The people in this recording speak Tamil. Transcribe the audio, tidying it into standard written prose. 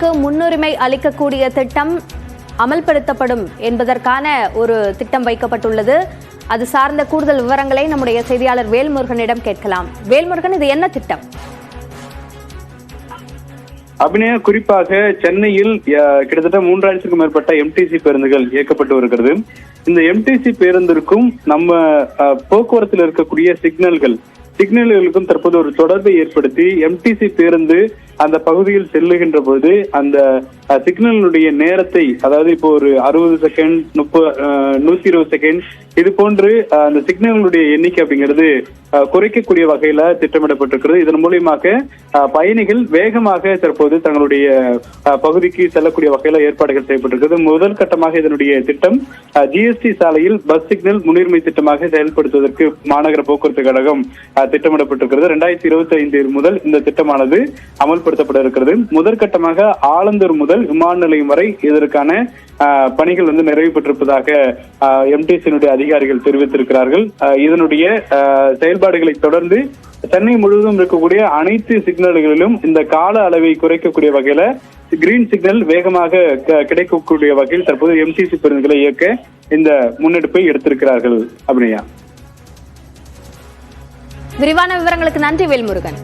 பேருந்துகளுக்கு முன்னுரிமை அளிக்கக்கூடிய திட்டம் அமல்படுத்தப்படும் என்பதற்கான ஒரு திட்டம் வைக்கப்பட்டுள்ளது. அது சார்ந்த கூடுதல் விவரங்களை நம்முடைய செய்தியாளர் வேல்முருகனிடம் கேட்கலாம். வேல்முருகன், இது என்ன திட்டம்? அபிநயா, குறிப்பாக சென்னையில் கிட்டத்தட்ட 3000க்கும் மேற்பட்ட எம்டிசி பேருந்துகள் இயக்கப்பட்டு வருகிறது. இந்த எம்டிசி பேருந்திற்கும் நம்ம போக்குவரத்தில் இருக்கக்கூடிய சிக்னல்களுக்கும் தற்போது ஒரு தொடர்பை ஏற்படுத்தி எம்டிசி பேருந்து அந்த பகுதியில் செல்லுகின்ற போது அந்த சிக்னலுடைய நேரத்தை, அதாவது இப்போ ஒரு 60 செகண்ட் 120 செகண்ட் இது போன்று அந்த சிக்னல்களுடைய எண்ணிக்கை அப்படிங்கிறது குறைக்கக்கூடிய வகையில திட்டமிடப்பட்டிருக்கிறது. இதன் மூலியமாக பயணிகள் வேகமாக தற்போது தங்களுடைய பகுதிக்கு செல்லக்கூடிய வகையில ஏற்பாடுகள் செய்யப்பட்டிருக்கிறது. முதல் கட்டமாக இதனுடைய திட்டம் ஜிஎஸ்டி சாலையில் பஸ் சிக்னல் முன்னுரிமை திட்டமாக செயல்படுத்துவதற்கு மாநகர போக்குவரத்து கழகம் திட்டமிடப்பட்டிருக்கிறது. 2025 முதல் இந்த திட்டமானது அமல்படுத்தப்பட இருக்கிறது. முதற்கட்டமாக ஆலந்தூர் முதல் விமான நிலையம் வரை இதற்கான பணிகள் நிறைவு பெற்றிருப்பதாக எம்டிசியினுடைய அதிகாரிகள் தெரிவித்திருக்கிறார்கள். இதனுடைய செயல்பாடுகளை தொடர்ந்து சென்னை முழுவதும் இருக்கக்கூடிய அனைத்து சிக்னல்களிலும் இந்த கால அளவை குறைக்கக்கூடிய வகையில கிரீன் சிக்னல் வேகமாக கிடைக்கக்கூடிய வகையில் தற்போது எம்டிசி பேருந்துகளை இயக்க இந்த முன்னெடுப்பை எடுத்திருக்கிறார்கள். அபிநயா, விரிவான விவரங்களுக்கு நன்றி வேல்முருகன்.